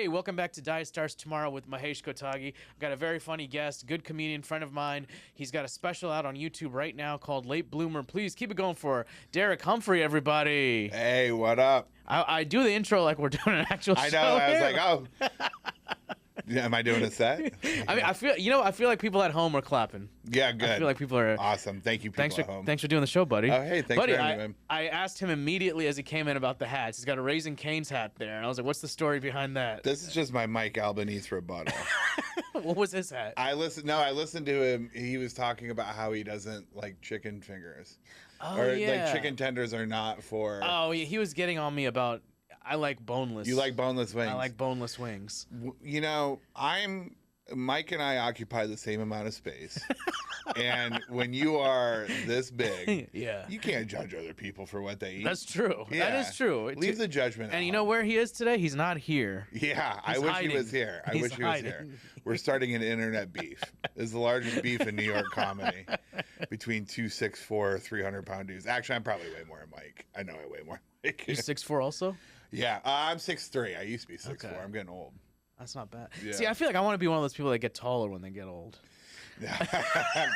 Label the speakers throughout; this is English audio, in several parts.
Speaker 1: Hey, welcome back to Diet Starts Tomorrow with Mahesh Kotagi. I've got a very funny guest, good comedian friend of mine. He's got a special out on YouTube right now called Late Bloomer. Please keep it going for Derek Humphrey, everybody.
Speaker 2: Hey, what up?
Speaker 1: I do the intro like we're doing an actual show.
Speaker 2: I know. I was
Speaker 1: here.
Speaker 2: like, oh. Am I doing a set?
Speaker 1: I mean, I feel like people at home are clapping.
Speaker 2: Yeah, good.
Speaker 1: I feel like people are
Speaker 2: awesome. Thank you, people at home.
Speaker 1: Thanks for doing the show, buddy.
Speaker 2: Oh, hey, thanks
Speaker 1: buddy,
Speaker 2: for having me.
Speaker 1: I asked him immediately as he came in about the hats. He's got a Raising Cane's hat there, and I was like, "What's the story behind that?"
Speaker 2: This is just my Mike Albanese rebuttal.
Speaker 1: What was his hat?
Speaker 2: I listened to him. He was talking about how he doesn't like chicken fingers.
Speaker 1: Oh,
Speaker 2: or
Speaker 1: yeah.
Speaker 2: like chicken tenders are not for.
Speaker 1: Oh, yeah, he was getting on me about I like boneless.
Speaker 2: You like boneless wings?
Speaker 1: I like boneless wings.
Speaker 2: You know, Mike and I occupy the same amount of space. And when you are this big,
Speaker 1: yeah,
Speaker 2: you can't judge other people for what they eat.
Speaker 1: That's true.
Speaker 2: Yeah.
Speaker 1: That is true.
Speaker 2: Leave the judgment out.
Speaker 1: And you know where he is today? He's not here.
Speaker 2: Yeah,
Speaker 1: He's
Speaker 2: I wish
Speaker 1: hiding.
Speaker 2: he was here. I
Speaker 1: He's
Speaker 2: wish he was
Speaker 1: hiding.
Speaker 2: here. We're starting an internet beef. This is the largest beef in New York comedy between 2 6'4", 300-pound dudes. Actually, I'm probably way more than Mike. I know I weigh more than Mike.
Speaker 1: You're 6'4" also?
Speaker 2: Yeah, I'm 6'3". I used to be 6'4".
Speaker 1: Okay.
Speaker 2: I'm getting old.
Speaker 1: That's not bad.
Speaker 2: Yeah.
Speaker 1: See, I feel like I want to be one of those people that get taller when they get old.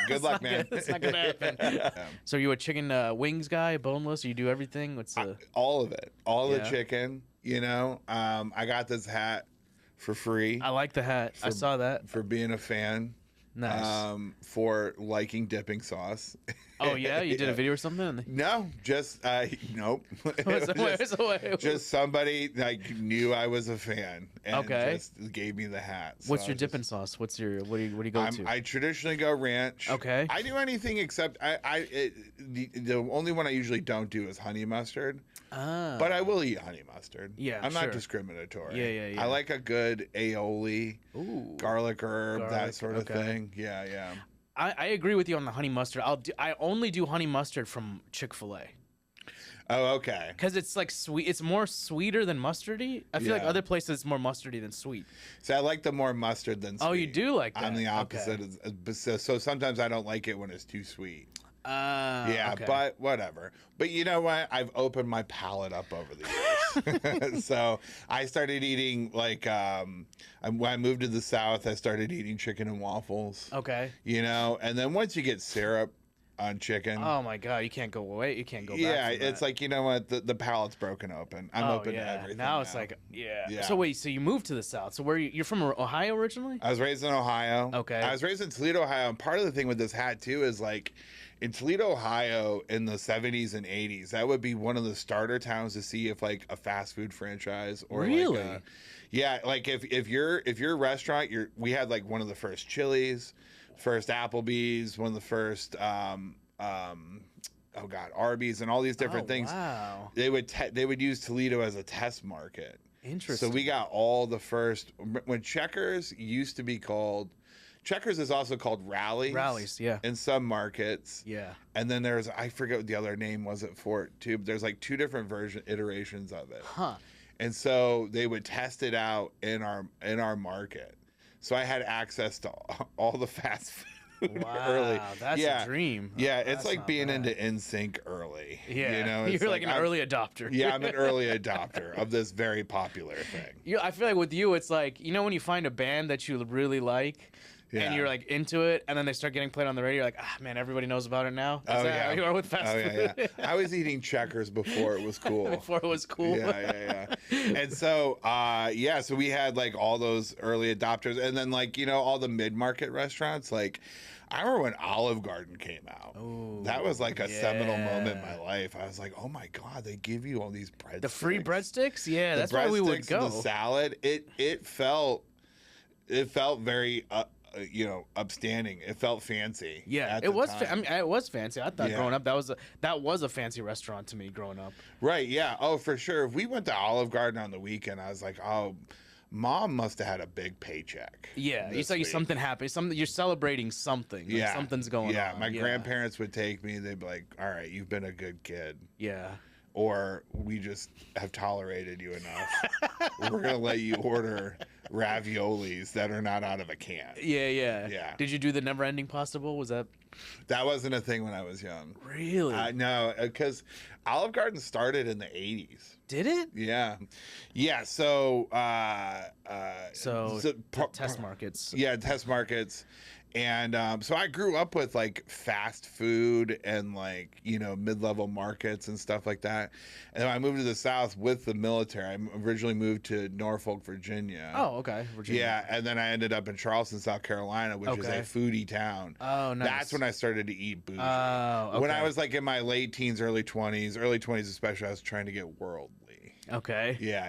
Speaker 2: Good luck, man.
Speaker 1: It's not gonna happen. So you a chicken wings guy, boneless? Or you do everything? What's the
Speaker 2: all of it, all the
Speaker 1: Yeah.
Speaker 2: chicken. You know, I got this hat for free.
Speaker 1: I like the hat. I saw that.
Speaker 2: For being a fan.
Speaker 1: Nice.
Speaker 2: For liking dipping sauce.
Speaker 1: Oh yeah, you did a video or something?
Speaker 2: No, just nope. Just somebody like knew I was a fan and just gave me the hat. So
Speaker 1: What's your dipping sauce? What do you go to?
Speaker 2: I traditionally go ranch.
Speaker 1: Okay.
Speaker 2: I do anything except the only one I usually don't do is honey mustard. But I will eat honey mustard.
Speaker 1: Yeah,
Speaker 2: I'm
Speaker 1: sure.
Speaker 2: not discriminatory.
Speaker 1: Yeah.
Speaker 2: I like a good aioli, garlic herb, that sort of thing. Yeah.
Speaker 1: I agree with you on the honey mustard. I only do honey mustard from Chick-fil-A.
Speaker 2: Oh, okay.
Speaker 1: Because it's like sweet. It's more sweeter than mustardy. I feel like
Speaker 2: Yeah.
Speaker 1: other places it's more mustardy than sweet.
Speaker 2: So I like the more mustard than sweet.
Speaker 1: Oh, you do like that?
Speaker 2: I'm the opposite.
Speaker 1: Okay.
Speaker 2: So sometimes I don't like it when it's too sweet.
Speaker 1: Yeah,
Speaker 2: okay. But whatever. But you know what? I've opened my palate up over the years. So I started eating like when I moved to the South, I started eating chicken and waffles.
Speaker 1: Okay.
Speaker 2: You know, and then once you get syrup on chicken.
Speaker 1: Oh my God, you can't go away. You can't go back.
Speaker 2: Yeah,
Speaker 1: from
Speaker 2: it's
Speaker 1: that.
Speaker 2: like, you know what? The palate's broken open. I'm open to everything.
Speaker 1: Now it's like, yeah.
Speaker 2: Yeah.
Speaker 1: So wait, so you moved to the South. So where you're from Ohio originally?
Speaker 2: I was raised in Ohio.
Speaker 1: Okay.
Speaker 2: I was raised in Toledo, Ohio. And part of the thing with this hat, too, is like in Toledo, Ohio in the 70s and 80s, that would be one of the starter towns to see if like a fast food franchise or
Speaker 1: Really?
Speaker 2: like like if your restaurant, we had like one of the first Chili's, first Applebee's, one of the first Arby's and all these different things.
Speaker 1: Wow.
Speaker 2: They would use Toledo as a test market.
Speaker 1: Interesting.
Speaker 2: So we got all the first when Checkers used to be called. Checkers is also called Rallies.
Speaker 1: Rallies, yeah.
Speaker 2: In some markets.
Speaker 1: Yeah.
Speaker 2: And then there's, I forget what the other name was for it too, but there's like two different iterations of it.
Speaker 1: Huh.
Speaker 2: And so they would test it out in our market. So I had access to all the fast food early.
Speaker 1: Wow, that's a dream.
Speaker 2: Yeah, it's
Speaker 1: That's
Speaker 2: like
Speaker 1: not
Speaker 2: being
Speaker 1: bad.
Speaker 2: into NSYNC early.
Speaker 1: Yeah.
Speaker 2: You know,
Speaker 1: You're like an early adopter.
Speaker 2: Yeah, I'm an early adopter of this very popular thing.
Speaker 1: I feel like with you, it's like, you know, when you find a band that you really like, and you're like into it, and then they start getting played on the radio, you're like, ah, man, everybody knows about it now. Is that how you are with fast food?
Speaker 2: Yeah. I was eating Checkers before it was cool.
Speaker 1: Before it was cool.
Speaker 2: Yeah. And so, so we had like all those early adopters, and then like, you know, all the mid-market restaurants. Like, I remember when Olive Garden came out.
Speaker 1: Ooh,
Speaker 2: that was like a seminal moment in my life. I was like, oh my God, they give you all these breadsticks.
Speaker 1: The free breadsticks? Yeah, that's
Speaker 2: the
Speaker 1: why we would go.
Speaker 2: The salad, it felt very upstanding. It felt fancy.
Speaker 1: Yeah, it was. I mean, it was fancy. I thought growing up that was a fancy restaurant to me growing up.
Speaker 2: Right. Yeah. Oh, for sure. If we went to Olive Garden on the weekend, I was like, oh, Mom must have had a big paycheck.
Speaker 1: Yeah, you saw something happened. You're celebrating something. Like something's going on.
Speaker 2: Yeah, my grandparents would take me. They'd be like, all right, you've been a good kid.
Speaker 1: Yeah.
Speaker 2: Or we just have tolerated you enough. We're going to let you order raviolis that are not out of a can.
Speaker 1: Yeah. Did you do the never ending pasta bowl? Was that?
Speaker 2: That wasn't a thing when I was young.
Speaker 1: Really?
Speaker 2: No, because Olive Garden started in the 80s.
Speaker 1: Did it?
Speaker 2: Yeah. Yeah. So,
Speaker 1: test markets.
Speaker 2: Yeah, test markets. And so I grew up with like fast food and like, you know, mid-level markets and stuff like that. And then I moved to the South with the military. I originally moved to Norfolk, Virginia.
Speaker 1: Oh, okay. Virginia.
Speaker 2: Yeah, and then I ended up in Charleston, South Carolina, which is a foodie town.
Speaker 1: Oh, nice.
Speaker 2: That's when I started to eat bougie.
Speaker 1: Oh, okay.
Speaker 2: When I was like in my late teens, early 20s especially, I was trying to get worldly.
Speaker 1: Okay.
Speaker 2: Yeah.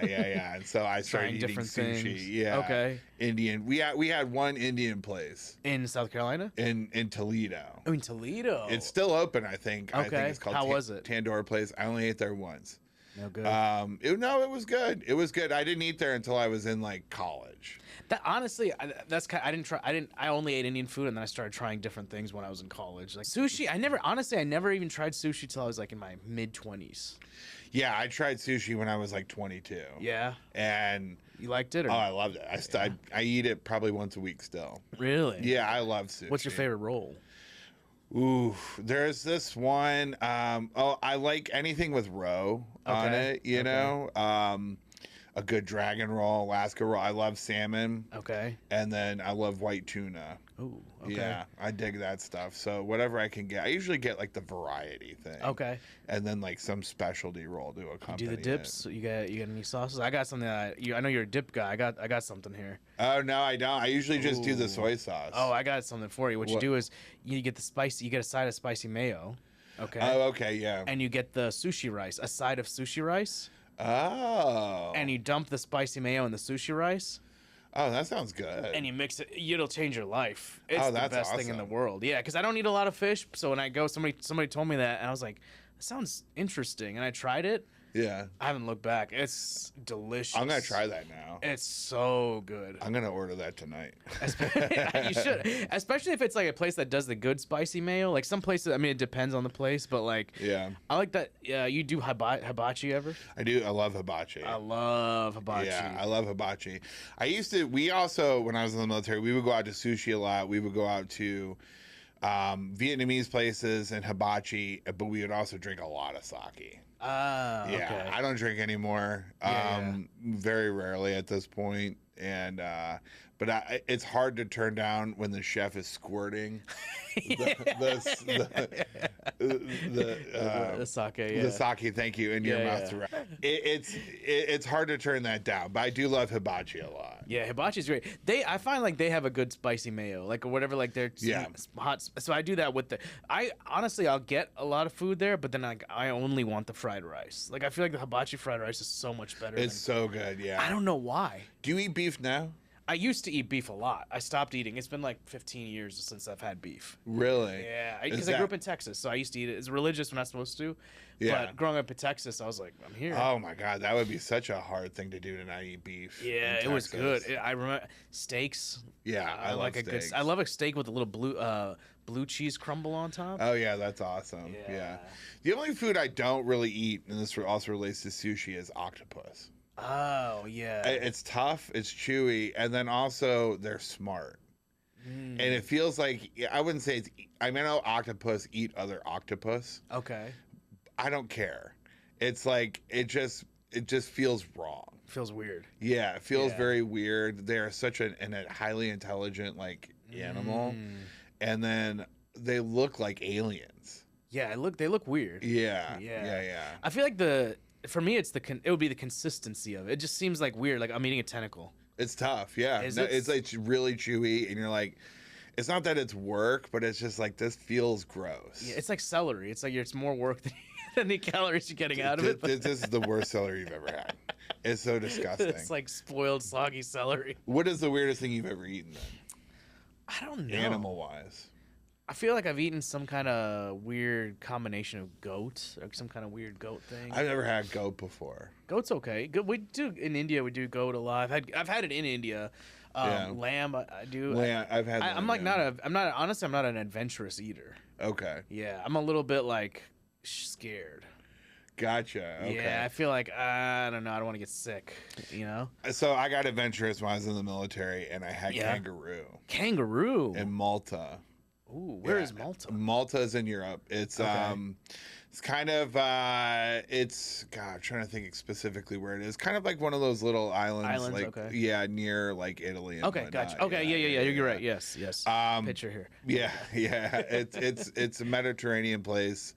Speaker 2: And so I started eating
Speaker 1: different
Speaker 2: sushi.
Speaker 1: things.
Speaker 2: Yeah.
Speaker 1: Okay.
Speaker 2: Indian. We had one Indian place
Speaker 1: In South Carolina?
Speaker 2: in Toledo.
Speaker 1: Oh, in Toledo.
Speaker 2: It's still open, I think. I think
Speaker 1: Okay.
Speaker 2: it's called
Speaker 1: How was it?
Speaker 2: Tandora Place. I only ate there once.
Speaker 1: No good.
Speaker 2: It was good. It was good. I didn't eat there until I was in like college.
Speaker 1: That honestly, that's kind. I only ate Indian food, and then I started trying different things when I was in college. Like sushi, I never even tried sushi till I was like in my mid-20s.
Speaker 2: Yeah, I tried sushi when I was like 22.
Speaker 1: Yeah.
Speaker 2: And
Speaker 1: You liked it? Or?
Speaker 2: oh, I loved it. I eat it probably once a week still.
Speaker 1: Really?
Speaker 2: Yeah, I love sushi.
Speaker 1: What's your favorite roll?
Speaker 2: Ooh, there's this one. I like anything with roe on it. You know, a good dragon roll, Alaska roll. I love salmon.
Speaker 1: Okay.
Speaker 2: And then I love white tuna.
Speaker 1: Ooh. Okay.
Speaker 2: Yeah, I dig that stuff. So whatever I can get, I usually get like the variety thing.
Speaker 1: Okay.
Speaker 2: And then like some specialty roll to accompany.
Speaker 1: Do the dips? You got any sauces? I got something that I know you're a dip guy. I got something here.
Speaker 2: Oh no, I don't. I usually just do the soy sauce.
Speaker 1: Oh, I got something for you. What you do is you get the spicy. You get a side of spicy mayo. Okay.
Speaker 2: Oh, okay, yeah.
Speaker 1: And you get the sushi rice, a side of sushi rice.
Speaker 2: Oh.
Speaker 1: And you dump the spicy mayo in the sushi rice.
Speaker 2: Oh, that sounds good.
Speaker 1: And you mix it. It'll change your life. It's
Speaker 2: Oh,
Speaker 1: the
Speaker 2: that's
Speaker 1: best thing in the
Speaker 2: awesome.
Speaker 1: world. Yeah, because I don't eat a lot of fish. So when I go, somebody told me that, and I was like, that sounds interesting. And I tried it.
Speaker 2: Yeah.
Speaker 1: I haven't looked back. It's delicious.
Speaker 2: I'm gonna try that now.
Speaker 1: It's so good.
Speaker 2: I'm gonna order that tonight.
Speaker 1: You should, especially if it's like a place that does the good spicy mayo. Like some places, I mean, it depends on the place, but like,
Speaker 2: Yeah.
Speaker 1: I like that. Yeah, you do hibachi ever?
Speaker 2: I do. I love hibachi.
Speaker 1: I love hibachi.
Speaker 2: Yeah, I love hibachi. We also, when I was in the military, we would go out to sushi a lot. We would go out to Vietnamese places and hibachi, but we would also drink a lot of sake.
Speaker 1: Ah,
Speaker 2: Yeah,
Speaker 1: okay.
Speaker 2: I don't drink anymore. Very rarely at this point. And but it's hard to turn down when the chef is squirting the
Speaker 1: sake. Yeah.
Speaker 2: the sake. Thank you in your mouth.
Speaker 1: Yeah.
Speaker 2: It's hard to turn that down. But I do love hibachi a lot.
Speaker 1: Yeah, hibachi's great. I find like they have a good spicy mayo, like or whatever, like they're hot. So I do that with I'll get a lot of food there, but then I only want the fried rice. Like I feel like the hibachi fried rice is so much better.
Speaker 2: It's so good. Yeah.
Speaker 1: I don't know why.
Speaker 2: Do you eat beef now?
Speaker 1: I used to eat beef a lot. I stopped eating. It's been like 15 years since I've had beef.
Speaker 2: Really?
Speaker 1: Yeah, because I grew up in Texas, so I used to eat it. It's religious. We're not supposed to.
Speaker 2: Yeah.
Speaker 1: But growing up in Texas, I was like, I'm here.
Speaker 2: Oh my God, that would be such a hard thing to do to not eat beef.
Speaker 1: Yeah, it was good. I remember steaks.
Speaker 2: Yeah, I love
Speaker 1: like
Speaker 2: steaks.
Speaker 1: I love a steak with a little blue cheese crumble on top.
Speaker 2: Oh yeah, that's awesome. Yeah. The only food I don't really eat, and this also relates to sushi, is octopus.
Speaker 1: Oh yeah.
Speaker 2: It's tough, it's chewy, and then also they're smart. And it feels like, I wouldn't say I know octopus eat other octopus.
Speaker 1: Okay.
Speaker 2: I don't care. It's like it just feels wrong.
Speaker 1: Feels weird.
Speaker 2: Yeah, it feels very weird. They are such a highly intelligent like animal, and then they look like aliens.
Speaker 1: Yeah, they look weird.
Speaker 2: Yeah.
Speaker 1: I feel like for me it would be the consistency of it. It just seems like weird, like I'm eating a tentacle.
Speaker 2: It's tough. Yeah, it's like really chewy, and you're like, it's not that it's work, but it's just like this feels gross.
Speaker 1: Yeah, it's like celery. It's like it's more work than the calories you're getting out of it.
Speaker 2: This is the worst celery you've ever had. It's so disgusting.
Speaker 1: It's like spoiled, soggy celery.
Speaker 2: What is the weirdest thing you've ever eaten then?
Speaker 1: I don't know.
Speaker 2: Animal wise.
Speaker 1: I feel like I've eaten some kind of weird combination of goat, or some kind of weird goat thing.
Speaker 2: I've never had goat before.
Speaker 1: Goat's okay. We do in India. We do goat a lot. I've had it in India. Lamb, I do.
Speaker 2: Lamb, I've had.
Speaker 1: I'm like honestly, I'm not an adventurous eater.
Speaker 2: Okay.
Speaker 1: Yeah, I'm a little bit like scared.
Speaker 2: Gotcha. Okay.
Speaker 1: Yeah, I feel like I don't know. I don't want to get sick. You know.
Speaker 2: So I got adventurous when I was in the military, and I had kangaroo.
Speaker 1: Kangaroo.
Speaker 2: In Malta.
Speaker 1: Ooh, where is Malta?
Speaker 2: Malta is in Europe. It's It's kind of it's God, I'm trying to think specifically where it is. Kind of like one of those little islands, like
Speaker 1: okay.
Speaker 2: yeah, near like Italy. And
Speaker 1: Okay,
Speaker 2: whatnot.
Speaker 1: gotcha. Okay, yeah. You're right. Yes. Picture here.
Speaker 2: Yeah. It's a Mediterranean place.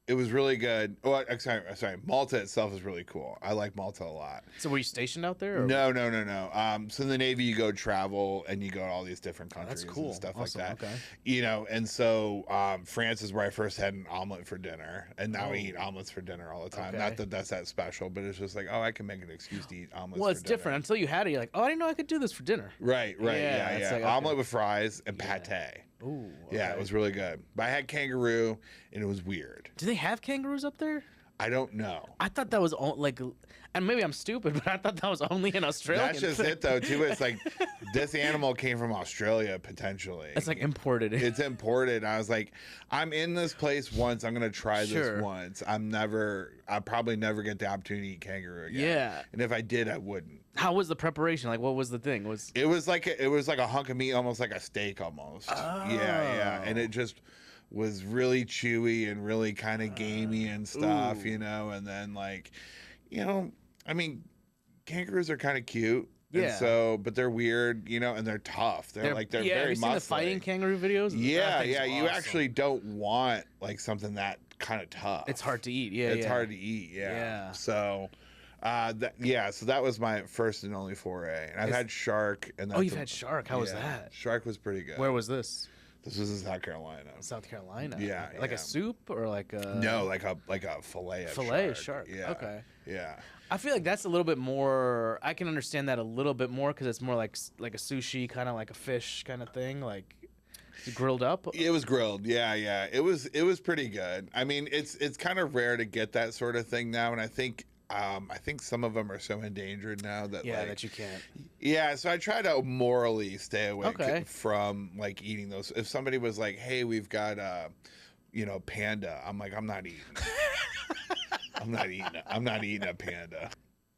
Speaker 2: It was really good. Oh, sorry. Malta itself is really cool. I like Malta a lot.
Speaker 1: So were you stationed out there? Or?
Speaker 2: No. So in the Navy, you go travel and you go to all these different countries and stuff like that.
Speaker 1: Okay.
Speaker 2: You know, and so France is where I first had an omelet for dinner, and now I eat omelets for dinner all the time.
Speaker 1: Okay.
Speaker 2: Not that that's that special, but it's just like, oh, I can make an excuse to eat omelets.
Speaker 1: Well, it's different until you had it. You're like, oh, I didn't know I could do this for dinner.
Speaker 2: Right. Yeah.
Speaker 1: Like,
Speaker 2: omelet with fries and pate.
Speaker 1: Ooh, okay.
Speaker 2: Yeah, it was really good. But I had kangaroo, and it was weird.
Speaker 1: Do they have kangaroos up there?
Speaker 2: I don't know.
Speaker 1: I thought that was like, and maybe I'm stupid, but I thought that was only in Australia.
Speaker 2: That's just it, though, too. It's like this animal came from Australia, potentially.
Speaker 1: It's like imported.
Speaker 2: It's imported. I was like, I'm in this place once. I'm going to try this once. I'll probably never get the opportunity to eat kangaroo again.
Speaker 1: Yeah.
Speaker 2: And if I did, I wouldn't.
Speaker 1: How was the preparation? Like, what was the thing?
Speaker 2: It was like a hunk of meat, almost like a steak, almost.
Speaker 1: Oh.
Speaker 2: Yeah. And it just was really chewy and really kind of gamey and stuff, you know. And then like, you know, I mean, kangaroos are kind of cute.
Speaker 1: Yeah.
Speaker 2: And so, but they're weird, you know, and they're tough. They're very
Speaker 1: have you seen the fighting kangaroo videos?
Speaker 2: Yeah. You actually don't want like something that kind of tough.
Speaker 1: It's hard to eat.
Speaker 2: It's hard to eat. Yeah. So. So that was my first and only foray, and I've had shark. And
Speaker 1: you've had shark. How was that?
Speaker 2: Shark was pretty good.
Speaker 1: Where was this?
Speaker 2: This was in South Carolina.
Speaker 1: South Carolina.
Speaker 2: Yeah.
Speaker 1: Like a soup or like a
Speaker 2: no, like a fillet of
Speaker 1: shark.
Speaker 2: Yeah.
Speaker 1: Okay.
Speaker 2: Yeah.
Speaker 1: I feel like that's a little bit more. I can understand that a little bit more because it's more like a sushi, kind of like a fish kind of thing, like grilled up.
Speaker 2: It was grilled. Yeah. It was pretty good. I mean, it's kind of rare to get that sort of thing now, and I think some of them are so endangered now that
Speaker 1: that you can't.
Speaker 2: Yeah, so I try to morally stay away from like eating those. If somebody was like, "Hey, we've got panda," I'm like, I'm not eating. I'm not eating a panda.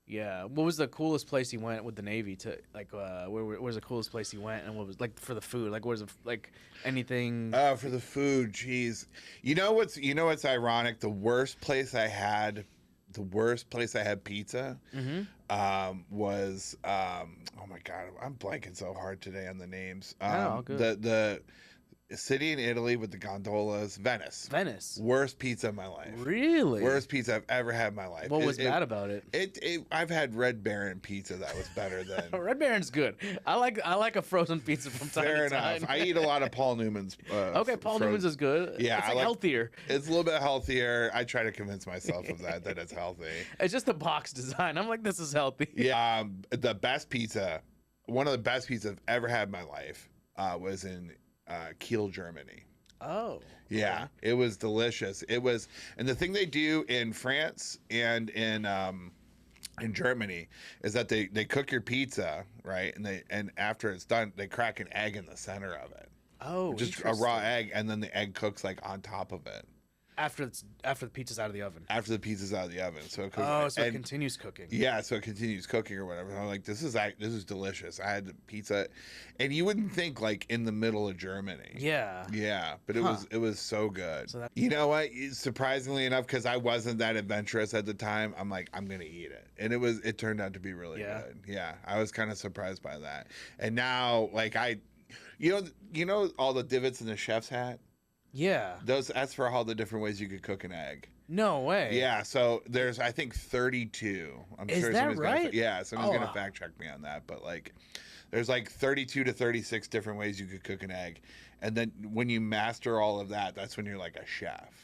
Speaker 1: Yeah. What was the coolest place you went with the Navy to like? Where was the coolest place you went, and what was like for the food? Like, what was like anything?
Speaker 2: For the food, geez. You know what's ironic? The worst place I had pizza was oh my God, I'm blanking so hard today on the names.
Speaker 1: Good.
Speaker 2: The city in Italy with the gondolas, Venice. Worst pizza of my life.
Speaker 1: Really?
Speaker 2: Worst pizza I've ever had in my life.
Speaker 1: What was bad about it?
Speaker 2: I've had Red Baron pizza that was better than
Speaker 1: Red Baron's good. I like a frozen pizza from time to time.
Speaker 2: Fair enough. I eat a lot of Paul Newman's.
Speaker 1: Paul Newman's is good.
Speaker 2: Yeah,
Speaker 1: it's healthier.
Speaker 2: It's a little bit healthier. I try to convince myself of that it's healthy.
Speaker 1: It's just the box design. I'm like, this is healthy.
Speaker 2: Yeah. The best pizza, one of the best pizzas I've ever had in my life, was in Kiel, Germany.
Speaker 1: Oh.
Speaker 2: Yeah, it was delicious. It was, and the thing they do in France and in Germany is that they cook your pizza, right? And after it's done, they crack an egg in the center of it.
Speaker 1: Oh,
Speaker 2: just a raw egg, and then the egg cooks like on top of it.
Speaker 1: After the pizza's out of the oven.
Speaker 2: After the pizza's out of the oven, so it cooks.
Speaker 1: So it continues cooking.
Speaker 2: Yeah, so it continues cooking or whatever. I'm like, this is delicious. I had the pizza, and you wouldn't think like in the middle of Germany.
Speaker 1: Yeah.
Speaker 2: Yeah, but it was so good. So you know what? Surprisingly enough, because I wasn't that adventurous at the time, I'm like, I'm gonna eat it, and it turned out to be really good. Yeah, I was kind of surprised by that, and now like you know all the divots in the chef's hat.
Speaker 1: Yeah.
Speaker 2: That's for all the different ways you could cook an egg.
Speaker 1: No way.
Speaker 2: Yeah, so there's I think 32.
Speaker 1: Is sure that right?
Speaker 2: Someone's gonna fact check me on that, but like there's like 32 to 36 different ways you could cook an egg. And then when you master all of that, that's when you're like a chef.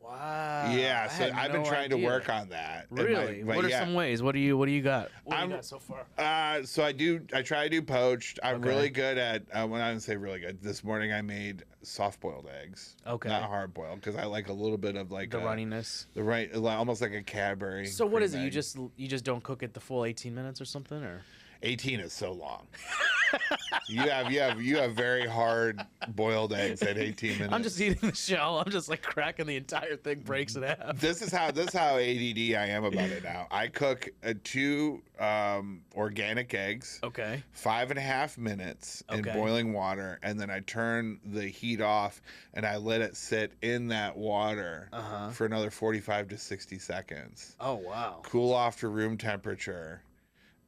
Speaker 1: Wow.
Speaker 2: Yeah, so I've been trying to work on that.
Speaker 1: Really? What are some ways? What do you got? What do you got so far?
Speaker 2: So I try to do poached. I'm really good at when I would say really good. This morning I made soft boiled eggs.
Speaker 1: Okay.
Speaker 2: Not hard boiled because I like a little bit of like
Speaker 1: the runniness.
Speaker 2: Almost like a Cadbury.
Speaker 1: So what is it? You just don't cook it the full 18 minutes or something, or
Speaker 2: 18 is so long. You have very hard boiled eggs at 18 minutes.
Speaker 1: I'm just eating the shell. I'm just like cracking the entire thing, breaks in half.
Speaker 2: This is how ADD I am about it now. I cook 2 organic eggs.
Speaker 1: Okay.
Speaker 2: 5.5 minutes in
Speaker 1: Okay.
Speaker 2: boiling water, and then I turn the heat off and I let it sit in that water for another 45 to 60 seconds.
Speaker 1: Oh wow.
Speaker 2: Cool off to room temperature,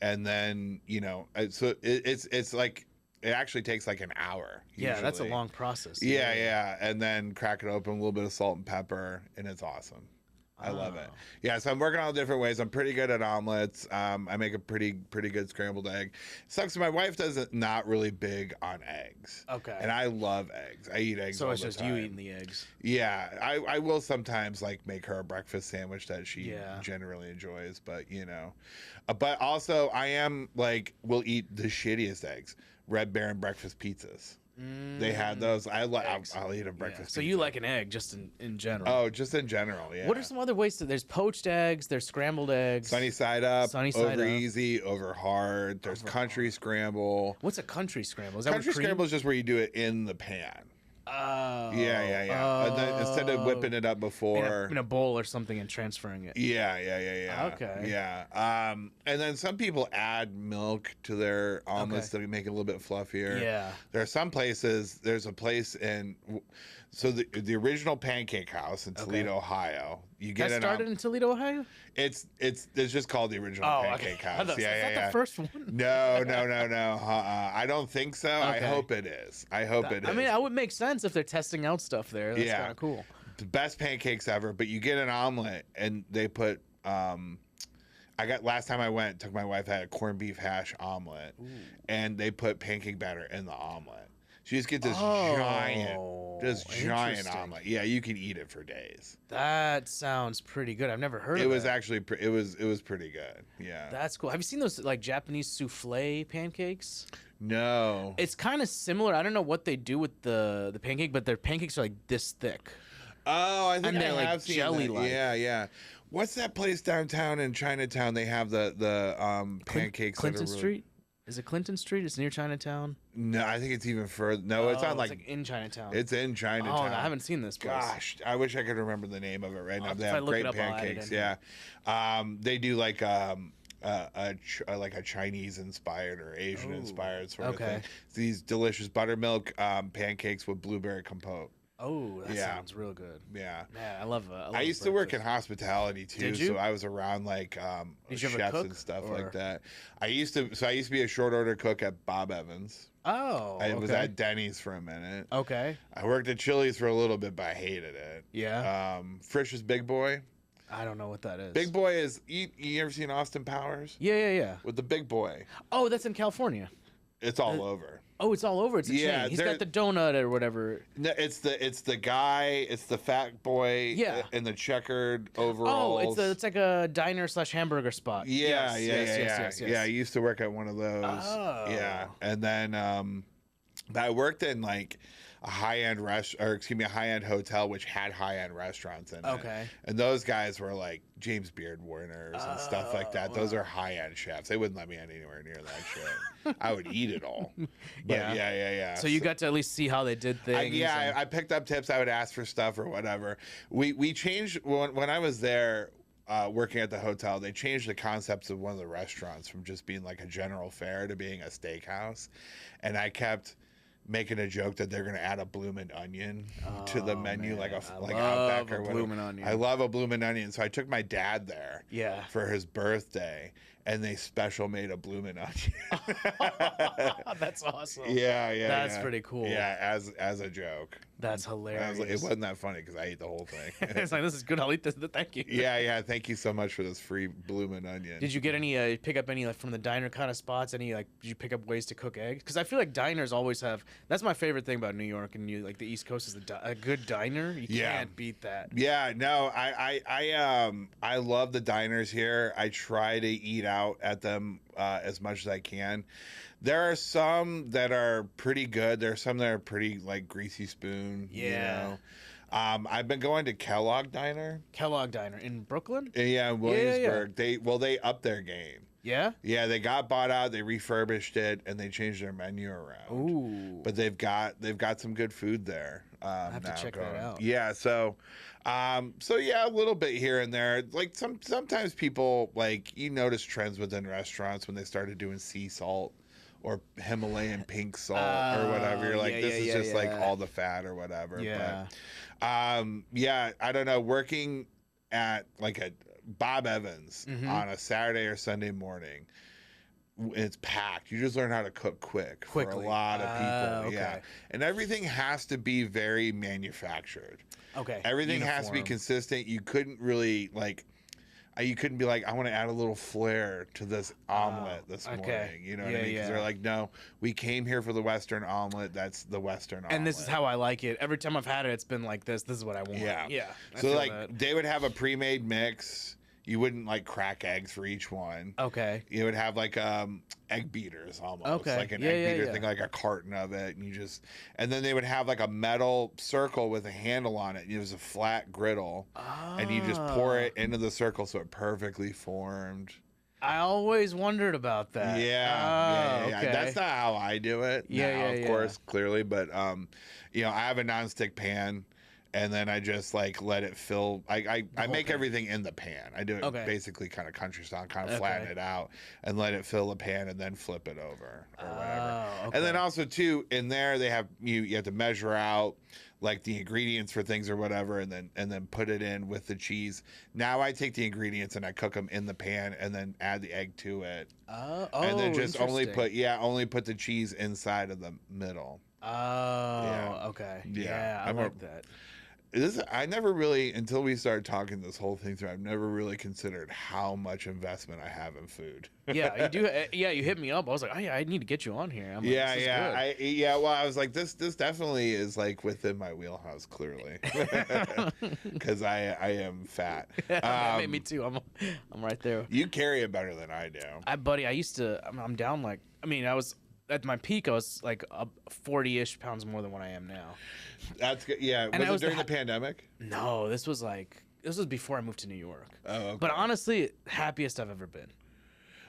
Speaker 2: and then it's like it actually takes like an hour.
Speaker 1: Yeah, that's a
Speaker 2: usually.
Speaker 1: long process.
Speaker 2: Yeah, and then crack it open, a little bit of salt and pepper, and it's awesome. I love it. Yeah, so I'm working on different ways. I'm pretty good at omelets. I make a pretty good scrambled egg. Sucks. My wife not really big on eggs.
Speaker 1: Okay.
Speaker 2: And I love eggs. I eat eggs.
Speaker 1: So
Speaker 2: all
Speaker 1: it's
Speaker 2: the
Speaker 1: just
Speaker 2: time.
Speaker 1: you eating the eggs.
Speaker 2: Yeah, I will sometimes like make her a breakfast sandwich that she generally enjoys, but but also I am like will eat the shittiest eggs. Red Baron breakfast pizzas. They had those. I'll eat a breakfast.
Speaker 1: So
Speaker 2: pizza.
Speaker 1: you like an egg just in general?
Speaker 2: Oh, just in general, yeah.
Speaker 1: What are some other ways there's poached eggs, there's scrambled eggs.
Speaker 2: Sunny side up,
Speaker 1: Sunny side
Speaker 2: over
Speaker 1: up.
Speaker 2: easy, over hard. There's country scramble.
Speaker 1: What's a country scramble? Is that
Speaker 2: Country
Speaker 1: with cream?
Speaker 2: scramble is just where you do it in in the pan.
Speaker 1: Oh.
Speaker 2: Yeah. And then instead of whipping it up before.
Speaker 1: In a bowl or something and transferring it.
Speaker 2: Yeah.
Speaker 1: Okay.
Speaker 2: Yeah. And then some people add milk to their omelets to make it a little bit fluffier.
Speaker 1: Yeah.
Speaker 2: There are some places. There's a place so the original Pancake House in Toledo, Ohio. You get
Speaker 1: That started in Toledo, Ohio?
Speaker 2: It's just called the original Pancake House.
Speaker 1: Is that the first one?
Speaker 2: No. I don't think so. I hope it is. I mean,
Speaker 1: it would make sense if they're testing out stuff there. That's kind of cool.
Speaker 2: The best pancakes ever, but you get an omelet and they put last time I went, took my wife, had a corned beef hash omelet. Ooh. And they put pancake batter in the omelet. So you just get this giant omelet. Yeah, you can eat it for days.
Speaker 1: That sounds pretty good. I've never heard of it.
Speaker 2: It was actually it was pretty good. Yeah.
Speaker 1: That's cool. Have you seen those like Japanese souffle pancakes?
Speaker 2: No.
Speaker 1: It's kind of similar. I don't know what they do with the pancake, but their pancakes are like this thick.
Speaker 2: Oh, I think
Speaker 1: and they're
Speaker 2: I
Speaker 1: like
Speaker 2: have seen
Speaker 1: jelly-like.
Speaker 2: that. Yeah. What's that place downtown in Chinatown? They have the pancakes.
Speaker 1: Clinton Street. Is it Clinton Street? It's near Chinatown.
Speaker 2: No, I think it's even further. No, it's on
Speaker 1: like in Chinatown.
Speaker 2: It's in Chinatown.
Speaker 1: Oh, no, I haven't seen this place.
Speaker 2: Gosh, I wish I could remember the name of it right now. They have
Speaker 1: great
Speaker 2: great pancakes. Yeah, they do like a Chinese inspired or Asian inspired sort of thing. It's these delicious buttermilk pancakes with blueberry compote.
Speaker 1: Oh, that sounds real good.
Speaker 2: Yeah.
Speaker 1: Man, I love
Speaker 2: I used to work in hospitality too.
Speaker 1: Did you?
Speaker 2: So I was around like chefs and stuff like that. I used to be a short order cook at Bob Evans.
Speaker 1: Oh,
Speaker 2: I was at Denny's for a minute.
Speaker 1: Okay.
Speaker 2: I worked at Chili's for a little bit, but I hated it.
Speaker 1: Yeah.
Speaker 2: Frisch's Big Boy.
Speaker 1: I don't know what that is.
Speaker 2: Big Boy is you ever seen Austin Powers?
Speaker 1: Yeah.
Speaker 2: With the Big Boy.
Speaker 1: Oh, that's in California.
Speaker 2: It's all over.
Speaker 1: Oh, it's all over. It's a chain. He's got the donut or whatever.
Speaker 2: No, it's the guy. It's the fat boy.
Speaker 1: Yeah.
Speaker 2: In the checkered overalls.
Speaker 1: Oh, it's like a diner / hamburger spot.
Speaker 2: Yeah.
Speaker 1: Yes.
Speaker 2: Yeah, I used to work at one of those.
Speaker 1: Oh.
Speaker 2: Yeah, and then I worked in like a high-end hotel which had high-end restaurants in it.
Speaker 1: Okay.
Speaker 2: And those guys were like James Beard Warners and stuff like that. Those are high-end chefs. They wouldn't let me anywhere near that shit. I would eat it all. But yeah.
Speaker 1: So you got to at least see how they did things.
Speaker 2: I picked up tips. I would ask for stuff or whatever. We changed when I was there working at the hotel. They changed the concepts of one of the restaurants from just being like a general fare to being a steakhouse, and I kept making a joke that they're going to add a bloomin' onion to the menu, like Outback or whatever.
Speaker 1: Bloomin' onion.
Speaker 2: I love a bloomin' onion. So I took my dad there for his birthday, and they special made a bloomin' onion.
Speaker 1: That's awesome.
Speaker 2: Yeah.
Speaker 1: That's pretty cool.
Speaker 2: Yeah, as a joke.
Speaker 1: That's hilarious.
Speaker 2: It wasn't that funny because I ate the whole thing.
Speaker 1: It's like, this is good. I'll eat this. Thank you.
Speaker 2: Yeah. Thank you so much for this free bloomin' onion.
Speaker 1: Did you get any, pick up any like from the diner kind of spots? Any did you pick up ways to cook eggs? Because I feel like diners always have. That's my favorite thing about New York and like the East Coast is a good diner. You can't beat that.
Speaker 2: Yeah, no, I love the diners here. I try to eat out at them as much as I can. There are some that are pretty good. There are some that are pretty like greasy spoon.
Speaker 1: Yeah.
Speaker 2: You know? I've been going to Kellogg Diner.
Speaker 1: Kellogg Diner in Brooklyn?
Speaker 2: Yeah, in Williamsburg. Yeah. They upped their game.
Speaker 1: Yeah?
Speaker 2: Yeah, they got bought out, they refurbished it, and they changed their menu around.
Speaker 1: Ooh.
Speaker 2: But they've got some good food there.
Speaker 1: I have to check that out.
Speaker 2: Yeah, so yeah, a little bit here and there. Like sometimes people, like, you notice trends within restaurants when they started doing sea salt or Himalayan pink salt or whatever. You're like, this is just like all the fat or whatever.
Speaker 1: Yeah.
Speaker 2: But yeah, I don't know. Working at like a Bob Evans on a Saturday or Sunday morning, it's packed. You just learn how to cook quickly for a lot of people.
Speaker 1: Okay.
Speaker 2: Yeah, and everything has to be very manufactured.
Speaker 1: Okay.
Speaker 2: Everything has to be consistent. You couldn't really like. You couldn't be like, I want to add a little flair to this omelet this morning. You know what I mean? Because they're like, no, we came here for the Western omelet. That's the Western omelet.
Speaker 1: And this is how I like it. Every time I've had it, it's been like this. This is what I want.
Speaker 2: Yeah.
Speaker 1: Yeah.
Speaker 2: So like they would have a pre-made mix. You wouldn't like crack eggs for each one.
Speaker 1: Okay.
Speaker 2: You would have like egg beaters almost.
Speaker 1: Okay.
Speaker 2: Like an egg beater thing, like a carton of it. And then they would have like a metal circle with a handle on it. It was a flat griddle. And you just pour it into the circle so it perfectly formed.
Speaker 1: I always wondered about that.
Speaker 2: Yeah.
Speaker 1: Okay.
Speaker 2: That's not how I do it. Of course, clearly. But, I have a nonstick pan. And then I just like let it fill. I make everything in the pan. I do it basically kind of country style, kind of flatten it out and let it fill the pan and then flip it over or whatever.
Speaker 1: Okay.
Speaker 2: And then also too in there they have you have to measure out like the ingredients for things or whatever and then put it in with the cheese. Now I take the ingredients and I cook them in the pan and then add the egg to it. And then just only put the cheese inside of the middle.
Speaker 1: Okay. Yeah, I like that.
Speaker 2: I never really, until we started talking this whole thing through, I've never really considered how much investment I have in food.
Speaker 1: Yeah, you do. Yeah, you hit me up. I was like, oh yeah, I need to get you on here. I'm
Speaker 2: like, well, I was like, this definitely is like within my wheelhouse, clearly, because I am fat.
Speaker 1: Me too. I'm right there.
Speaker 2: You carry it better than I do.
Speaker 1: Buddy, I'm down like, I was at my peak, I was like 40-ish pounds more than what I am now.
Speaker 2: That's good. Yeah. And was it during the pandemic?
Speaker 1: No, this was before I moved to New York.
Speaker 2: Oh, okay.
Speaker 1: But honestly, happiest I've ever been.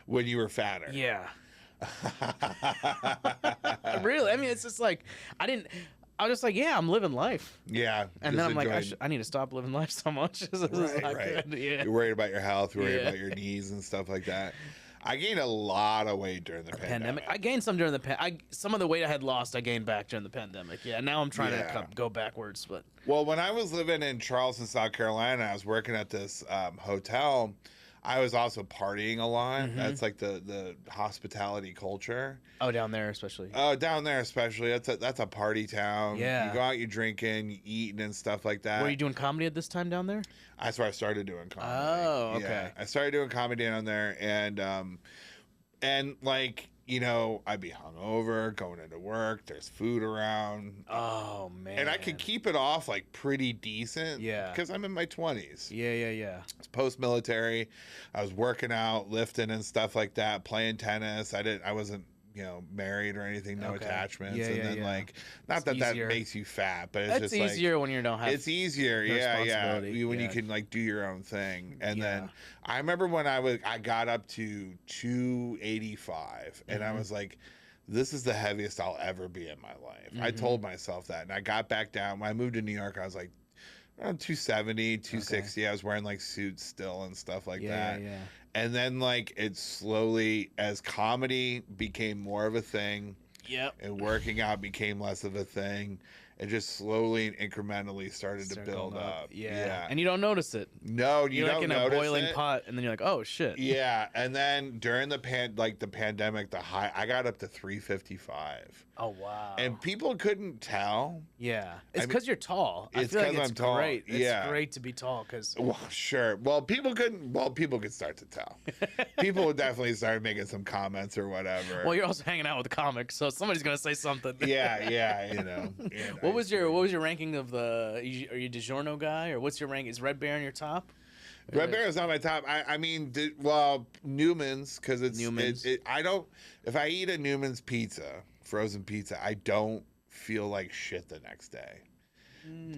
Speaker 2: When you were fatter.
Speaker 1: Yeah. Really? I mean, it's just like, I was just like, yeah, I'm living life.
Speaker 2: Yeah.
Speaker 1: And then I'm like, I need to stop living life so much.
Speaker 2: Right. Yeah. You're worried about your health, you're worried about your knees and stuff like that. I gained a lot of weight during the pandemic.
Speaker 1: I gained some during the some of the weight I had lost, I gained back during the pandemic. Yeah, now I'm trying to go backwards. But
Speaker 2: when I was living in Charleston, South Carolina, I was working at this hotel. I was also partying a lot. That's like the hospitality culture.
Speaker 1: Oh, down there especially.
Speaker 2: That's a party town.
Speaker 1: Yeah.
Speaker 2: You go out, you drinking, you eating and stuff like that.
Speaker 1: Were you doing comedy at this time down there?
Speaker 2: That's where I started doing comedy.
Speaker 1: Oh, okay.
Speaker 2: Yeah. I started doing comedy down there, and like, I'd be hungover, going into work. There's food around.
Speaker 1: Oh man!
Speaker 2: And I could keep it off like pretty decent.
Speaker 1: Yeah.
Speaker 2: Because I'm in my 20s.
Speaker 1: Yeah.
Speaker 2: It's post-military. I was working out, lifting and stuff like that, playing tennis. I wasn't married or anything, no attachments.
Speaker 1: Yeah,
Speaker 2: and then like, not that makes you fat, but it's just
Speaker 1: easier when you don't have.
Speaker 2: It's easier, yeah. When you can like do your own thing. And then I remember when I got up to 285, and I was like, this is the heaviest I'll ever be in my life. I told myself that, and I got back down. When I moved to New York, I was like around 270, 260. Okay. I was wearing like suits still and stuff like that. Yeah. And then like it slowly, as comedy became more of a thing, and working out became less of a thing, it just slowly and incrementally started to build up.
Speaker 1: Yeah. And you don't notice it.
Speaker 2: No, you don't notice it. You're like in a boiling
Speaker 1: pot, and then you're like, oh shit.
Speaker 2: Yeah. And then during the pandemic, the high, I got up to 355.
Speaker 1: Oh wow.
Speaker 2: And people couldn't tell.
Speaker 1: Yeah. It's because you're tall.
Speaker 2: It's because I'm tall.
Speaker 1: Great. It's great to be tall because.
Speaker 2: Well, sure. Well, people could start to tell. People would definitely start making some comments or whatever.
Speaker 1: Well, you're also hanging out with the comics, so somebody's gonna say something.
Speaker 2: Yeah.
Speaker 1: What was your ranking of the? Are you DiGiorno guy, or what's your rank? Is Red Bear in your top?
Speaker 2: Red Bear is not my top. I mean, Newman's, because it's Newman's. I don't. If I eat a Newman's pizza, frozen pizza, I don't feel like shit the next day.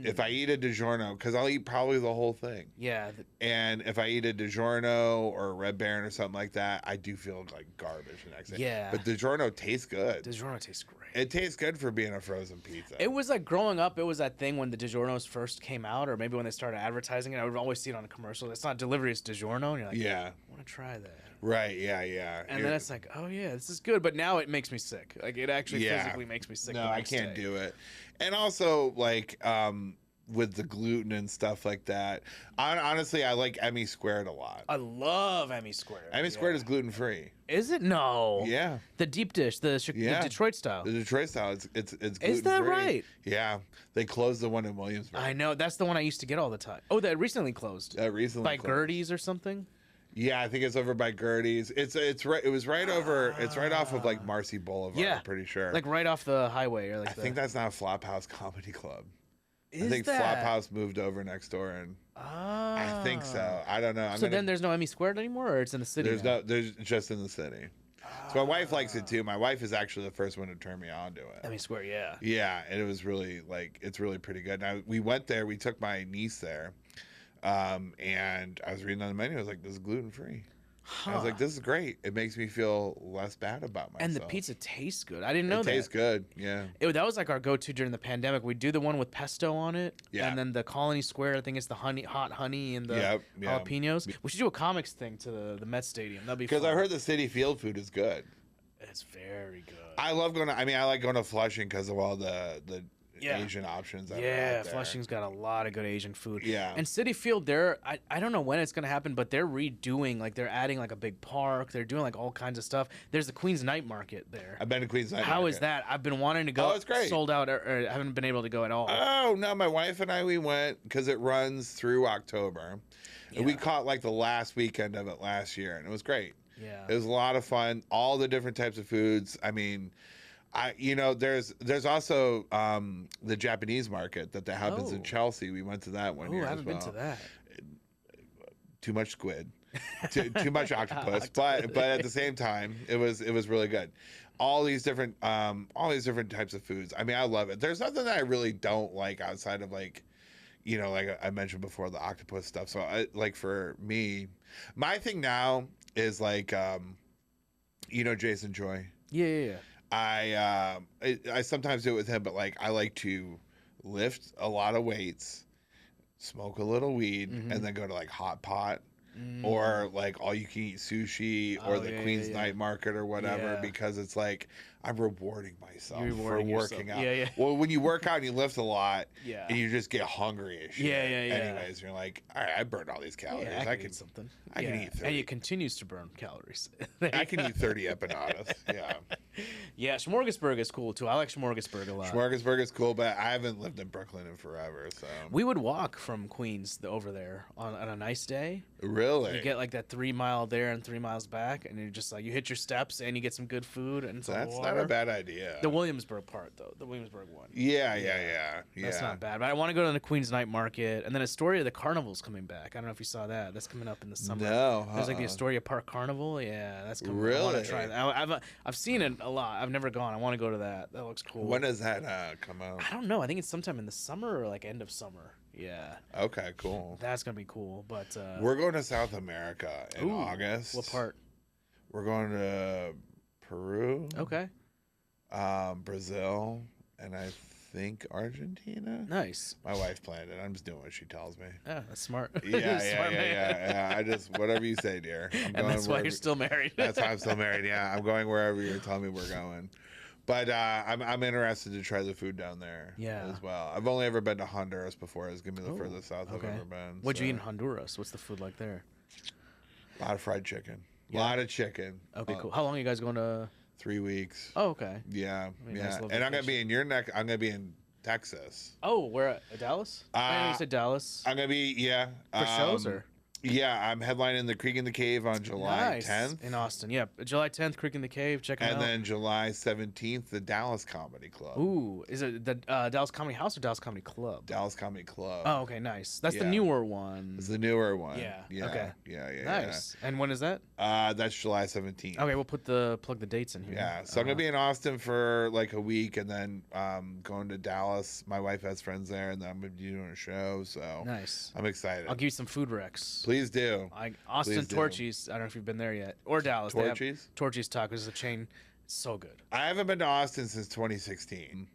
Speaker 2: If I eat a DiGiorno, because I'll eat probably the whole thing.
Speaker 1: Yeah.
Speaker 2: And if I eat a DiGiorno or a Red Baron or something like that, I do feel like garbage the next day.
Speaker 1: Yeah.
Speaker 2: But DiGiorno tastes good.
Speaker 1: DiGiorno tastes great.
Speaker 2: It tastes good for being a frozen pizza.
Speaker 1: It was like growing up, it was that thing when the DiGiornos first came out, or maybe when they started advertising it, I would always see it on a commercial. It's not delivery, it's DiGiorno. And you're like,
Speaker 2: yeah.
Speaker 1: I want to try that.
Speaker 2: Right, yeah.
Speaker 1: And then it's like, oh yeah, this is good. But now it makes me sick. Like it actually physically makes me sick.
Speaker 2: No, I can't do it. And also, like, with the gluten and stuff like that. Honestly, I like Emmy Squared a lot.
Speaker 1: I love Emmy Squared.
Speaker 2: Emmy Squared is gluten free.
Speaker 1: Is it? No.
Speaker 2: Yeah.
Speaker 1: The deep dish, the Detroit style.
Speaker 2: The Detroit style, it's gluten free.
Speaker 1: Is that right?
Speaker 2: Yeah. They closed the one in Williamsburg.
Speaker 1: I know. That's the one I used to get all the time. Oh, that recently closed. By
Speaker 2: closed.
Speaker 1: Gertie's or something.
Speaker 2: Yeah, I think it's over by Gertie's. It's right. It was right over. It's right off of like Marcy Boulevard. Yeah, I'm pretty sure.
Speaker 1: Like right off the highway, or like.
Speaker 2: I think that's now Flophouse Comedy Club.
Speaker 1: I
Speaker 2: think Flophouse moved over next door, and I think so. I don't know.
Speaker 1: Then there's no Emmy Squared anymore, or it's in the city.
Speaker 2: There's just in the city. So my wife likes it too. My wife is actually the first one to turn me on to it.
Speaker 1: Emmy Squared, yeah.
Speaker 2: Yeah, and it was really it's really pretty good. Now we went there. We took my niece there, and I was reading on the menu. I was like, "This is gluten free." Huh. I was like, "This is great. It makes me feel less bad about myself."
Speaker 1: And the pizza tastes good. I didn't know that.
Speaker 2: It tastes good. Yeah.
Speaker 1: That was like our go-to during the pandemic. We'd do the one with pesto on it. Yeah. And then the Colony Square. I think it's the hot honey and the jalapenos. We should do a comics thing to the Met Stadium. That'd be fun.
Speaker 2: Because I heard the City Field food is good.
Speaker 1: It's very good.
Speaker 2: I love going to. I mean, I like going to Flushing because of all the Asian options.
Speaker 1: Flushing's got a lot of good Asian food.
Speaker 2: Yeah.
Speaker 1: And City Field, I don't know when it's gonna happen, but they're redoing, like they're adding like a big park. They're doing like all kinds of stuff. There's the Queens Night Market there.
Speaker 2: I've been to Queens Night Market.
Speaker 1: How is that? I've been wanting to go.
Speaker 2: Oh, it's great.
Speaker 1: Sold out, or haven't been able to go at all.
Speaker 2: Oh no, my wife and I, we went because it runs through October. Yeah. And we caught like the last weekend of it last year, and it was great.
Speaker 1: Yeah.
Speaker 2: It was a lot of fun. All the different types of foods. I mean, there's also the Japanese market that happens in Chelsea. We went to that one year.
Speaker 1: I haven't been to that.
Speaker 2: Too much squid, too much octopus, but at the same time, it was really good. All these different types of foods. I mean, I love it. There's nothing that I really don't like outside of like I mentioned before, the octopus stuff. So for me, my thing now is like Jason Joy.
Speaker 1: Yeah.
Speaker 2: I sometimes do it with him, but like I like to lift a lot of weights, smoke a little weed, and then go to like hot pot or like all you can eat sushi or the Queens Night Market or whatever, because it's like I'm rewarding myself for working out.
Speaker 1: Yeah.
Speaker 2: Well, when you work out and you lift a lot, and you just get hungry as shit.
Speaker 1: Yeah.
Speaker 2: Anyways, you're like, all right, I burned all these calories.
Speaker 1: I can eat something.
Speaker 2: I can eat 30.
Speaker 1: And it continues to burn calories.
Speaker 2: I can eat 30 empanadas. Yeah.
Speaker 1: Yeah, Smorgasburg is cool too. I like Smorgasburg a lot.
Speaker 2: Smorgasburg is cool, but I haven't lived in Brooklyn in forever. So
Speaker 1: we would walk from Queens over there on a nice day.
Speaker 2: Really?
Speaker 1: You get like that 3 mile there and 3 miles back, and you're just like you hit your steps and you get some good food and some
Speaker 2: That's
Speaker 1: water.
Speaker 2: Not a bad idea.
Speaker 1: The Williamsburg part though, the Williamsburg one.
Speaker 2: Yeah.
Speaker 1: That's not bad. But I want to go to the Queens Night Market, and then Astoria the Carnival's coming back. I don't know if you saw that. That's coming up in the summer.
Speaker 2: No.
Speaker 1: There's like the Astoria Park Carnival. Yeah, that's coming.
Speaker 2: Really?
Speaker 1: I want to try that. I've seen it a lot. I've never gone. I want to go to that. That looks cool.
Speaker 2: When does that come out?
Speaker 1: I don't know. I think it's sometime in the summer or like end of summer. Yeah.
Speaker 2: Okay, cool.
Speaker 1: That's gonna be cool. But
Speaker 2: we're going to South America in August.
Speaker 1: What part?
Speaker 2: We're going to Peru.
Speaker 1: Okay.
Speaker 2: Brazil, and I think Argentina.
Speaker 1: Nice.
Speaker 2: My wife planned it. I'm just doing what she tells me.
Speaker 1: Yeah, that's smart.
Speaker 2: Yeah. I just whatever you say, dear.
Speaker 1: And that's why you're still married.
Speaker 2: That's why I'm still married. Yeah, I'm going wherever you're telling me we're going. But I'm interested to try the food down there as well. I've only ever been to Honduras before. It's gonna be the furthest south I've ever been.
Speaker 1: What'd you eat in Honduras? What's the food like there?
Speaker 2: A lot of fried chicken. A lot of chicken.
Speaker 1: Okay, cool. How long are you guys going to?
Speaker 2: 3 weeks.
Speaker 1: Oh, okay.
Speaker 2: Yeah. Nice and I'm gonna be in your neck. I'm gonna be in Texas.
Speaker 1: Oh, where at Dallas? I know you said Dallas.
Speaker 2: I'm gonna be
Speaker 1: for shows or
Speaker 2: Yeah, I'm headlining the Creek in the Cave on July 10th.
Speaker 1: In Austin. Yeah, July 10th, Creek in the Cave. Check them out.
Speaker 2: And then July 17th, the Dallas Comedy Club.
Speaker 1: Ooh, is it the Dallas Comedy House or Dallas Comedy Club?
Speaker 2: Dallas Comedy Club.
Speaker 1: Oh, okay, nice. That's the newer one.
Speaker 2: It's the newer one.
Speaker 1: Yeah.
Speaker 2: Yeah.
Speaker 1: Okay.
Speaker 2: Yeah.
Speaker 1: Nice. And when is that?
Speaker 2: That's July 17th.
Speaker 1: Okay, we'll plug the dates in here.
Speaker 2: Yeah. So I'm gonna be in Austin for like a week, and then going to Dallas. My wife has friends there, and then I'm gonna be doing a show. So
Speaker 1: nice.
Speaker 2: I'm excited.
Speaker 1: I'll give you some food recs.
Speaker 2: Please do.
Speaker 1: Austin Torchy's. I don't know if you've been there yet, or Dallas.
Speaker 2: Torchy's.
Speaker 1: Torchy's Tacos is a chain. It's so good.
Speaker 2: I haven't been to Austin since 2016.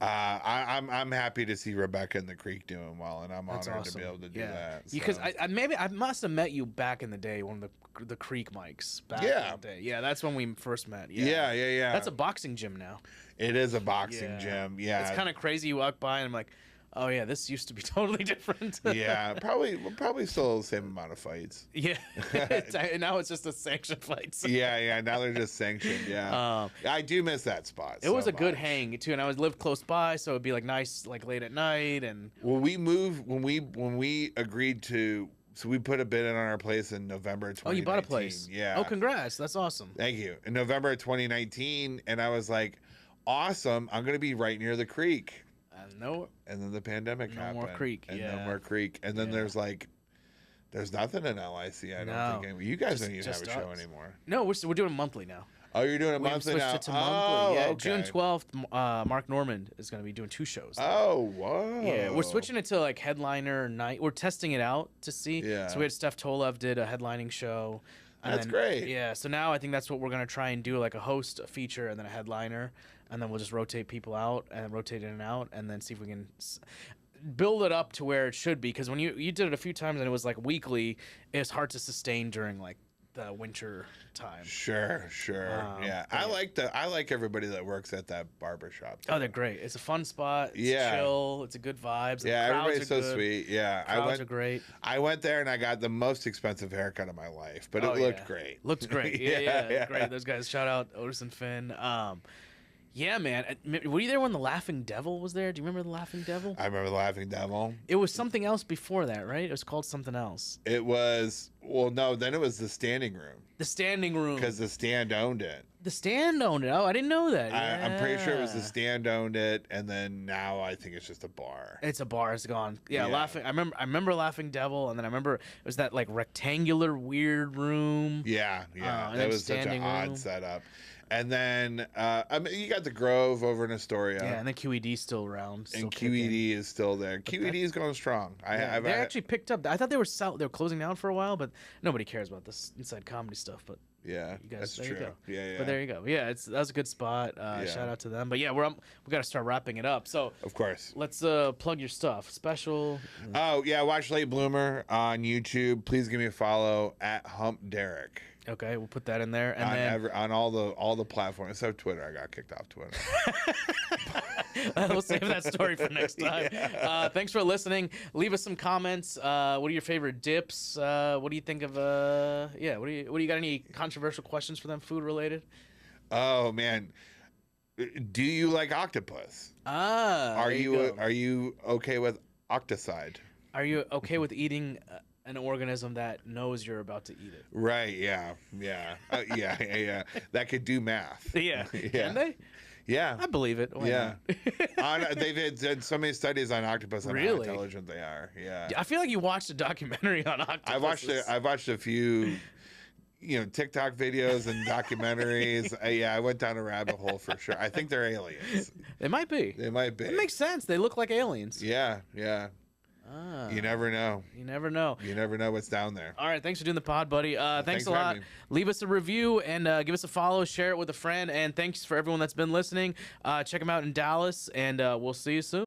Speaker 2: I'm happy to see Rebecca in the Creek doing well, and I'm honored to be able to do that. So.
Speaker 1: Because I must have met you back in the day, one of the Creek mics back in the day. Yeah, that's when we first met.
Speaker 2: Yeah.
Speaker 1: That's a boxing gym now.
Speaker 2: It is a boxing gym. Yeah,
Speaker 1: it's kind of crazy. You walk by and I'm like, oh yeah, this used to be totally different.
Speaker 2: Yeah, probably still the same amount of fights.
Speaker 1: Yeah, now it's just a sanctioned fights.
Speaker 2: Yeah. Now they're just sanctioned. Yeah, I do miss that spot.
Speaker 1: It was a good hang too, and I lived close by, so it'd be like nice, like late at night. And
Speaker 2: when we agreed to. So we put a bid in on our place in November 2019.
Speaker 1: Oh, you bought a place?
Speaker 2: Yeah.
Speaker 1: Oh, congrats. That's awesome.
Speaker 2: Thank you. In November 2019, and I was like, awesome. I'm going to be right near the creek.
Speaker 1: No.
Speaker 2: And then the pandemic happened.
Speaker 1: No more creek.
Speaker 2: And no more creek. And then there's nothing in LIC. I don't think you guys don't even have a show anymore.
Speaker 1: No, we're doing monthly now.
Speaker 2: Oh, you're doing a monthly now?
Speaker 1: Switched it to monthly. Yeah, okay. June 12th, Mark Normand is going to be doing 2 shows.
Speaker 2: Oh, whoa.
Speaker 1: Yeah, we're switching it to like headliner night. We're testing it out to see.
Speaker 2: Yeah.
Speaker 1: So we had Steph Tolev did a headlining show.
Speaker 2: That's great.
Speaker 1: Yeah, so now I think that's what we're going to try and do, like a host, a feature, and then a headliner. And then we'll just rotate people out and rotate in and out, and then see if we can build it up to where it should be. Because when you did it a few times and it was like weekly, it's hard to sustain during like the winter time.
Speaker 2: Sure. Yeah. I like everybody that works at that barbershop.
Speaker 1: Oh, they're great. It's a fun spot. It's chill. It's a good vibes.
Speaker 2: Yeah, everybody's so sweet. Yeah.
Speaker 1: Crowds are great.
Speaker 2: I went there and I got the most expensive haircut of my life, but it looked great.
Speaker 1: Looked great. Yeah. Great. Those guys, shout out Otis and Finn. Yeah, man. Were you there when the Laughing Devil was there? Do you remember the Laughing Devil?
Speaker 2: I remember the Laughing Devil.
Speaker 1: It was something else before that, right? It was called something else.
Speaker 2: It was, no, then it was the Standing Room.
Speaker 1: The Standing Room.
Speaker 2: Because the Stand owned it.
Speaker 1: The Stand owned it? Oh, I didn't know that.
Speaker 2: I'm pretty sure it was the Stand owned it, and then now I think it's just a bar.
Speaker 1: It's a bar. It's gone. Yeah, Laughing. I remember Laughing Devil, and then I remember it was that like rectangular weird room.
Speaker 2: Yeah. That was such an odd setup. And then, you got the Grove over in Astoria.
Speaker 1: Yeah, and then QED's still around.
Speaker 2: And QED is still there. QED is going strong.
Speaker 1: They actually picked up. I thought they were closing down for a while, but nobody cares about this inside comedy stuff. But
Speaker 2: yeah,
Speaker 1: you guys,
Speaker 2: that's true. Yeah.
Speaker 1: But there you go. Yeah, that was a good spot. Shout out to them. But yeah, we got to start wrapping it up. So
Speaker 2: of course,
Speaker 1: let's plug your stuff. Special.
Speaker 2: Oh yeah, watch Late Bloomer on YouTube. Please give me a follow at Hump Derek.
Speaker 1: Okay, we'll put that in there, and then
Speaker 2: on all the platforms except Twitter. I got kicked off Twitter.
Speaker 1: We'll save that story for next time.
Speaker 2: Yeah.
Speaker 1: Thanks for listening. Leave us some comments. What are your favorite dips? What do you think of? What do you got? Any controversial questions for them, food related?
Speaker 2: Oh man, do you like octopus? Are you okay with octicide?
Speaker 1: Are you okay with eating an organism that knows you're about to eat it?
Speaker 2: Right. Yeah. That could do math.
Speaker 1: Yeah. Can they?
Speaker 2: Yeah.
Speaker 1: I believe it. Why
Speaker 2: not? They've done so many studies on octopus and how intelligent they are. Yeah.
Speaker 1: I feel like you watched a documentary on octopuses.
Speaker 2: I've watched a few TikTok videos and documentaries. I went down a rabbit hole for sure. I think they're aliens.
Speaker 1: They might be.
Speaker 2: It
Speaker 1: makes sense. They look like aliens.
Speaker 2: Yeah. You never know.
Speaker 1: You never know.
Speaker 2: You never know what's down there.
Speaker 1: All right. Thanks for doing the pod, buddy. Thanks a lot. Leave us a review and give us a follow. Share it with a friend. And thanks for everyone that's been listening. Check them out in Dallas, and we'll see you soon.